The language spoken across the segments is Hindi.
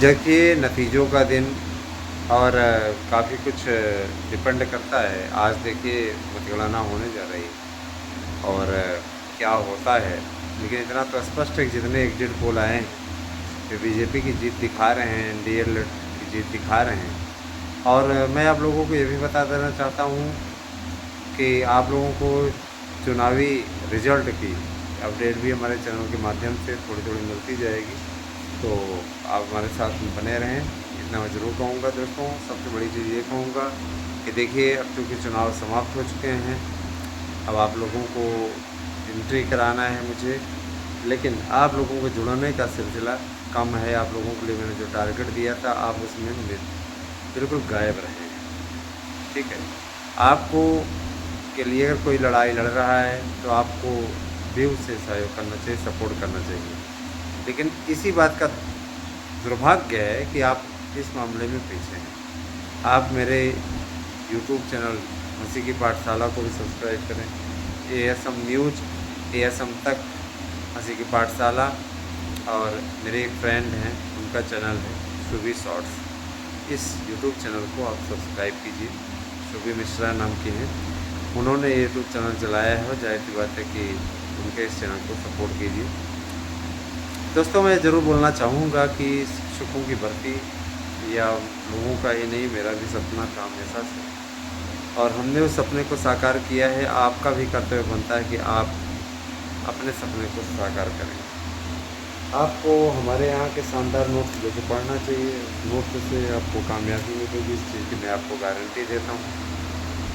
देखिए नतीजों का दिन और काफ़ी कुछ डिपेंड करता है। आज देखिए मतगणना होने जा रही है और क्या होता है, लेकिन इतना तो स्पष्ट है कि जितने एग्जिट पोल आए हैं, वे बीजेपी की जीत दिखा रहे हैं, एनडीए की जीत दिखा रहे हैं। और मैं आप लोगों को ये भी बता देना चाहता हूँ कि आप लोगों को चुनावी रिजल्ट की अपडेट भी हमारे चैनल के माध्यम से थोड़ी-थोड़ी मिलती जाएगी। तो आप हमारे साथ बने रहें, इतना मैं ज़रूर कहूँगा दोस्तों। सबसे बड़ी चीज़ ये कहूँगा कि देखिए अब चूँकि चुनाव समाप्त हो चुके हैं, अब आप लोगों को एंट्री कराना है मुझे, लेकिन आप लोगों को जुड़ने का सिलसिला कम है। आप लोगों के लिए मैंने जो टारगेट दिया था, आप उसमें बिल्कुल गायब रहे हैं, ठीक है? आपको के लिए अगर कोई लड़ाई लड़ रहा है, तो आपको भी उससे सहयोग करना चाहिए, सपोर्ट करना चाहिए। लेकिन इसी बात का दुर्भाग्य है कि आप इस मामले में पीछे हैं। आप मेरे यूट्यूब चैनल हँसी की पाठशाला को भी सब्सक्राइब करें। एएसएम न्यूज़, एएसएम तक, हँसी की पाठशाला और मेरे एक फ्रेंड हैं, उनका चैनल है शुभी शॉर्ट्स। इस यूट्यूब चैनल को आप सब्सक्राइब कीजिए। शुभी मिश्रा नाम के हैं, उन्होंने यूट्यूब चैनल चलाया है और ज़ाहिर सी बात है कि उनके इस चैनल को सपोर्ट कीजिए। दोस्तों मैं ज़रूर बोलना चाहूँगा कि शिक्षकों की भर्ती या लोगों का ही नहीं, मेरा भी सपना था हमेशा से, और हमने उस सपने को साकार किया है। आपका भी कर्तव्य बनता है कि आप अपने सपने को साकार करें। आपको हमारे यहाँ के शानदार नोट्स लेके पढ़ना चाहिए। नोट्स से आपको कामयाबी मिलेगी, इस चीज़ की मैं आपको गारंटी देता हूँ,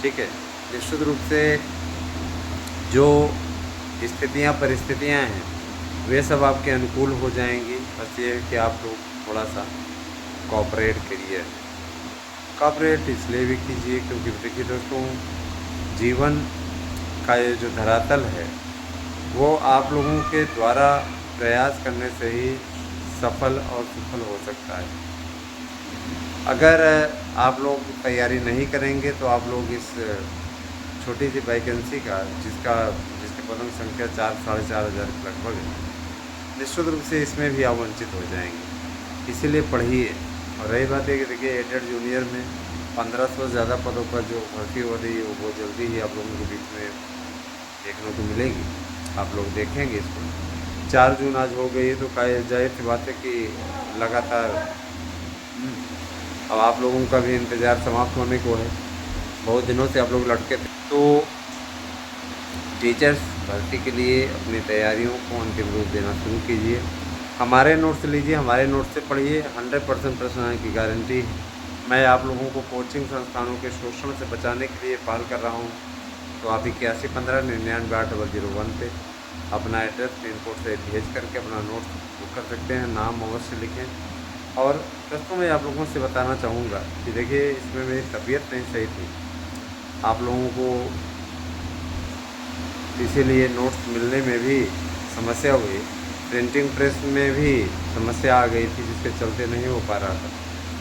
ठीक है? निश्चित रूप से जो स्थितियाँ परिस्थितियाँ हैं, वे सब आपके अनुकूल हो जाएंगी। बस ये है कि आप लोग थोड़ा-सा कोऑपरेट करिए। कोऑपरेट इसलिए भी कीजिए क्योंकि देखिए दोस्तों, जीवन का ये जो धरातल है, वो आप लोगों के द्वारा प्रयास करने से ही सफल और सुफल हो सकता है। अगर आप लोग तैयारी नहीं करेंगे तो आप लोग इस छोटी सी वैकेंसी का जिसकी पदों की संख्या 4 साढ़े 4 हज़ार के लगभग है, निश्चित रूप से इसमें भी आप वंचित हो जाएंगे। इसीलिए पढ़िए। और रही बात है कि देखिए एडेड जूनियर में 1500 से ज़्यादा पदों पर जो भर्ती हो रही है, वो बहुत जल्दी ही आप लोगों के बीच में देखने को मिलेगी। आप लोग देखेंगे इसको। 4 जून आज हो गई है, तो ज़ाहिर सी बात है कि लगातार अब आप लोगों का भी इंतज़ार समाप्त होने को है। बहुत दिनों से आप लोग लटके थे। तो टीचर्स भर्ती के लिए अपनी तैयारियों को अंतिम रूप देना शुरू कीजिए। हमारे नोट्स लीजिए, हमारे नोट्स से पढ़िए, 100% प्रश्न आने की गारंटी है। मैं आप लोगों को कोचिंग संस्थानों के शोषण से बचाने के लिए पहल कर रहा हूँ। तो आप 8115 99 8001 पे अपना एड्रेस पिन कोड से भेज करके अपना नोट्स बुक कर सकते हैं। नाम अवश्य लिखें। और दोस्तों मैं आप लोगों से बताना चाहूँगा कि देखिए इसमें मेरी तबीयत नहीं सही थी, आप लोगों को इसीलिए नोट्स मिलने में भी समस्या हुई। प्रिंटिंग प्रेस में भी समस्या आ गई थी, जिसके चलते नहीं हो पा रहा था।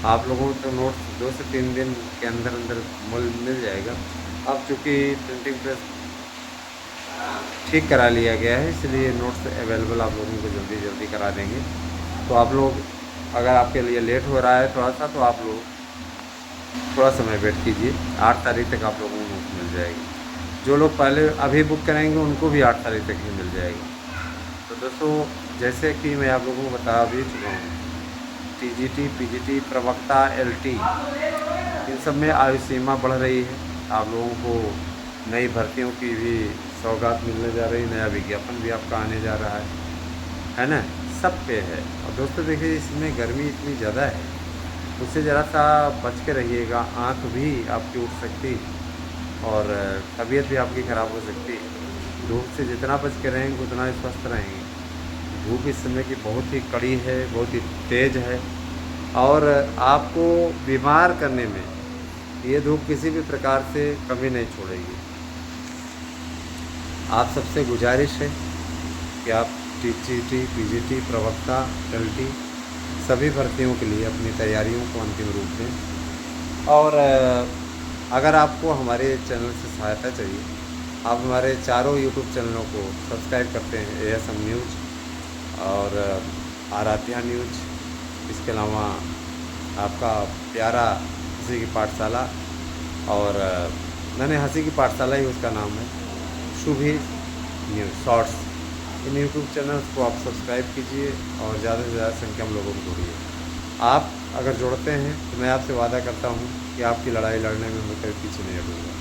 आप लोगों को तो नोट्स 2 से 3 दिन के अंदर अंदर मिल जाएगा। अब चूँकि प्रिंटिंग प्रेस ठीक करा लिया गया है, इसलिए नोट्स अवेलेबल आप लोगों को जल्दी जल्दी करा देंगे। तो आप लोग, अगर आपके लिए लेट हो रहा है थोड़ा सा, तो आप लोग थोड़ा समय वेट कीजिए। 8 तारीख तक आप लोगों को नोट्स मिल जाएगी। जो लोग पहले अभी बुक कराएंगे उनको भी 8 तारीख तक ही मिल जाएगी। तो दोस्तों जैसे कि मैं आप लोगों को बता भी चुका हूँ, टीजीटी, पीजीटी, प्रवक्ता, एलटी, इन सब में आयु सीमा बढ़ रही है। आप लोगों को नई भर्तियों की भी सौगात मिलने जा रही है, नया विज्ञापन भी आपका आने जा रहा है ना? सब पे है। और दोस्तों देखिए इसमें गर्मी इतनी ज़्यादा है, उससे ज़रा सा बच के रहिएगा। आँख भी आपकी उठ सकती और तबीयत भी आपकी ख़राब हो सकती है। धूप से जितना बच के रहेंगे उतना ही स्वस्थ रहेंगे। धूप इस समय की बहुत ही कड़ी है, बहुत ही तेज़ है और आपको बीमार करने में ये धूप किसी भी प्रकार से कमी नहीं छोड़ेगी। आप सबसे गुजारिश है कि आप टीजीटी, पीजीटी, प्रवक्ता, एलटी सभी भर्तियों के लिए अपनी तैयारियों को अंतिम रूप दें। और अगर आपको हमारे चैनल से सहायता चाहिए, आप हमारे चारों यूट्यूब चैनलों को सब्सक्राइब करते हैं। एएसएम न्यूज़ और आराध्या न्यूज़ इसके अलावा आपका प्यारा हंसी की पाठशाला और मैंने हंसी की पाठशाला ही उसका नाम है, शुभी न्यूज़ शॉर्ट्स। इन यूट्यूब चैनल्स को आप सब्सक्राइब कीजिए और ज़्यादा से ज़्यादा संख्या में लोगों को जोड़िए। आप अगर जोड़ते हैं तो मैं आपसे वादा करता हूँ कि आपकी लड़ाई लड़ने में मैं कभी पीछे नहीं हटूँगा।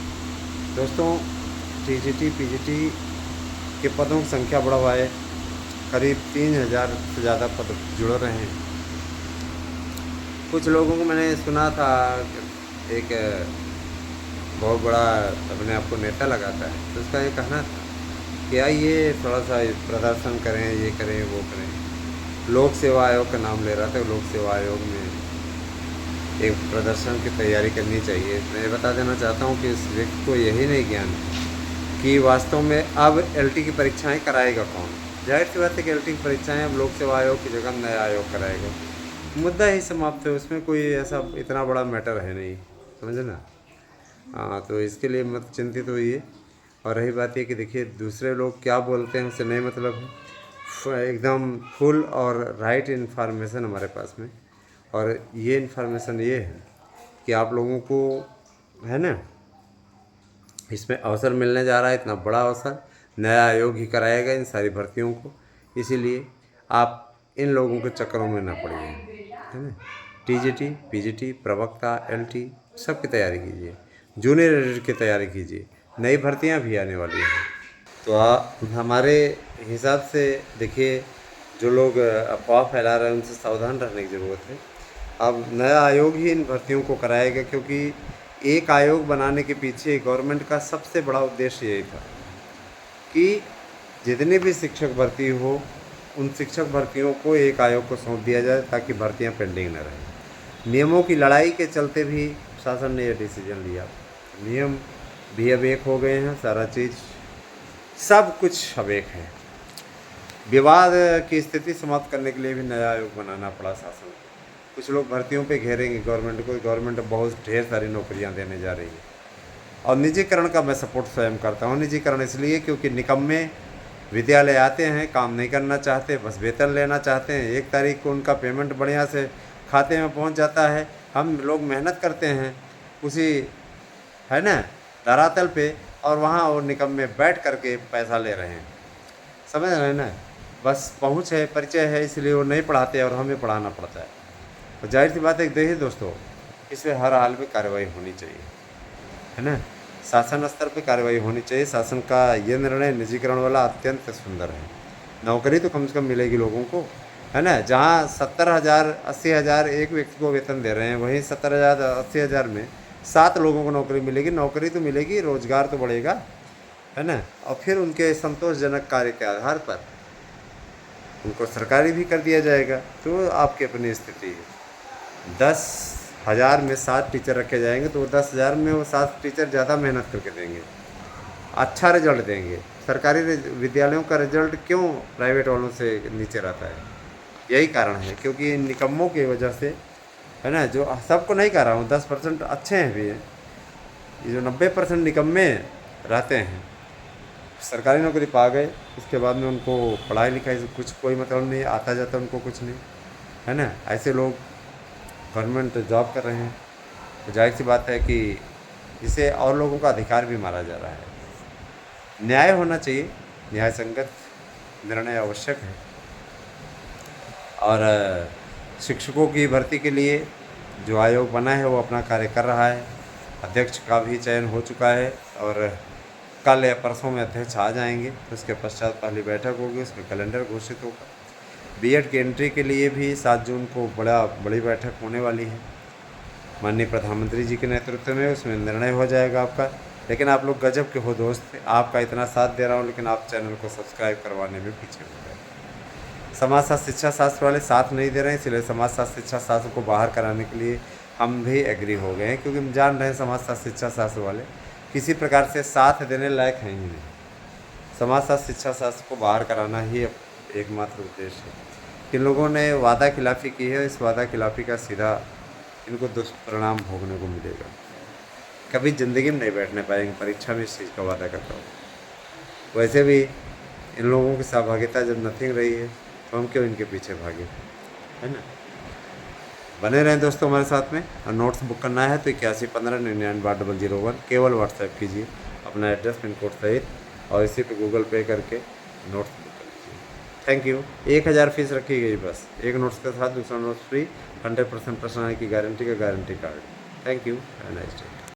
दोस्तों, टीजीटी पीजीटी के पदों की संख्या बढ़वाए, करीब 3000 से ज़्यादा पद जुड़ रहे हैं। कुछ लोगों को मैंने सुना था कि एक बहुत बड़ा अपने आप को नेता लगाता है, तो उसका ये कहना था कि आइए थोड़ा सा प्रदर्शन करें, ये करें वो करें। लोक सेवा आयोग का नाम ले रहा था। लोक सेवा आयोग में एक प्रदर्शन की तैयारी करनी चाहिए। मैं बता देना चाहता हूँ कि इस व्यक्ति को यही नहीं ज्ञान कि वास्तव में अब एलटी की परीक्षाएं कराएगा कौन। जाहिर सी बात है कि एलटी की परीक्षाएं अब लोक सेवा आयोग की जगह नया आयोग कराएगा। मुद्दा ही समाप्त है, उसमें कोई ऐसा इतना बड़ा मैटर है नहीं, समझे ना। हाँ, तो इसके लिए मत चिंतित होइए। और रही बात ये कि देखिए दूसरे लोग क्या बोलते हैं उससे नहीं मतलब है। एकदम फुल और राइट इन्फॉर्मेशन हमारे पास में, और ये इन्फॉर्मेशन ये है कि आप लोगों को है ना, इसमें अवसर मिलने जा रहा है, इतना बड़ा अवसर। नया आयोग ही कराएगा इन सारी भर्तियों को, इसीलिए आप इन लोगों के चक्करों में ना पड़िए, है ना। टीजीटी पीजीटी प्रवक्ता एलटी सब की तैयारी कीजिए, जूनियर एडिटर की तैयारी कीजिए, नई भर्तियां भी आने वाली हैं। तो हमारे हिसाब से देखिए, जो लोग अफवाह फैला रहे हैं उनसे सावधान रहने की ज़रूरत है। अब नया आयोग ही इन भर्तियों को कराएगा, क्योंकि एक आयोग बनाने के पीछे गवर्नमेंट का सबसे बड़ा उद्देश्य यही था कि जितने भी शिक्षक भर्ती हो उन शिक्षक भर्तियों को एक आयोग को सौंप दिया जाए, ताकि भर्तियां पेंडिंग न रहें। नियमों की लड़ाई के चलते भी शासन ने यह डिसीजन लिया। नियम भी अब एक हो गए हैं, सारा चीज़ सब कुछ अब एक है। विवाद की स्थिति समाप्त करने के लिए भी नया आयोग बनाना पड़ा शासन को। कुछ लोग भर्तियों पे घेरेंगे गवर्नमेंट को, गवर्नमेंट बहुत ढेर सारी नौकरियां देने जा रही है। और निजीकरण का मैं सपोर्ट स्वयं करता हूँ। निजीकरण इसलिए क्योंकि निकम्मे विद्यालय आते हैं, काम नहीं करना चाहते, बस वेतन लेना चाहते हैं। 1 तारीख को उनका पेमेंट बढ़िया से खाते में पहुँच जाता है। हम लोग मेहनत करते हैं उसी, है ना, धरातल पे, और वहाँ वो निकम्मे बैठ करके पैसा ले रहे हैं, समझ रहे हैं ना। बस पहुँच है, परिचय है, इसलिए वो नहीं पढ़ाते और हमें पढ़ाना पड़ता है। और जाहिर सी बात है, देखिए दोस्तों, इस पर हर हाल में कार्रवाई होनी चाहिए, है ना। शासन स्तर पे कार्रवाई होनी चाहिए। शासन का ये निर्णय निजीकरण वाला अत्यंत सुंदर है। नौकरी तो कम से कम मिलेगी लोगों को, है ना। जहाँ 70,000 80,000 एक व्यक्ति को वेतन दे रहे हैं, वहीं 70,000 80,000 में 7 लोगों को नौकरी मिलेगी। नौकरी तो मिलेगी, रोजगार तो बढ़ेगा, है ना। और फिर उनके संतोषजनक कार्य के आधार पर उनको सरकारी भी कर दिया जाएगा। तो आपकी अपनी स्थिति है। 10,000 में 7 टीचर रखे जाएंगे तो 10,000 में वो 7 टीचर ज़्यादा मेहनत करके देंगे, अच्छा रिजल्ट देंगे। सरकारी विद्यालयों का रिजल्ट क्यों प्राइवेट वालों से नीचे रहता है? यही कारण है, क्योंकि इन निकम्मों की वजह से, है ना। जो सबको नहीं कह रहा हूँ, 10% अच्छे हैं भी, ये जो 90% निकम्मे रहते हैं, सरकारी नौकरी पा गए, इसके बाद में उनको पढ़ाई लिखाई से कुछ कोई मतलब नहीं, आता जाता उनको कुछ नहीं, है ना। ऐसे लोग गवर्नमेंट जॉब कर रहे हैं, तो जाहिर सी बात है कि इसे और लोगों का अधिकार भी मारा जा रहा है। न्याय होना चाहिए, न्याय संगत निर्णय आवश्यक है। और शिक्षकों की भर्ती के लिए जो आयोग बना है वो अपना कार्य कर रहा है। अध्यक्ष का भी चयन हो चुका है और कल या परसों में अध्यक्ष आ जाएंगे। उसके पश्चात पहली बैठक होगी, उसमें कैलेंडर घोषित होगा। बीएड की एंट्री के लिए भी 7 जून को बड़ी बैठक होने वाली है माननीय प्रधानमंत्री जी के नेतृत्व में। उसमें निर्णय हो जाएगा आपका। लेकिन आप लोग गजब के हो दोस्त, आपका इतना साथ दे रहा हूँ, लेकिन आप चैनल को सब्सक्राइब करवाने में पीछे हो गए। समाजशास्त्र शिक्षा शास्त्र वाले साथ नहीं दे रहे हैं, इसलिए समाजशास्त्र शिक्षा शास्त्र को बाहर कराने के लिए हम भी एग्री हो गए हैं, क्योंकि हम जान रहे हैं समाजशास्त्र शिक्षा शास्त्र वाले किसी प्रकार से साथ देने लायक हैं ही नहीं। समाजशास्त्र शिक्षा शास्त्र को बाहर कराना ही एकमात्र उद्देश्य है। किन लोगों ने वादा खिलाफ़ी की है, इस वादा खिलाफ़ी का सीधा इनको दुष्परिणाम भोगने को मिलेगा। कभी ज़िंदगी में नहीं बैठने पाएंगे परीक्षा में, इस चीज़ का वादा करता हूँ। वैसे भी इन लोगों की सहभागिता जब नथिंग रही है, तो हम क्यों इनके पीछे भागे, है ना। बने रहें दोस्तों हमारे साथ में। और नोट्स बुक करना है तो 8115998001 केवल व्हाट्सएप कीजिए अपना एड्रेस पिन कोड सहित, और इसी पे गूगल पे करके नोट्स बुक कर लीजिए। Thank you. 1000 फीस रखी गई बस, एक नोट्स के साथ दूसरा नोट्स फ्री, 100% पर्सनल की गारंटी का guarantee card. Thank you, have a nice day.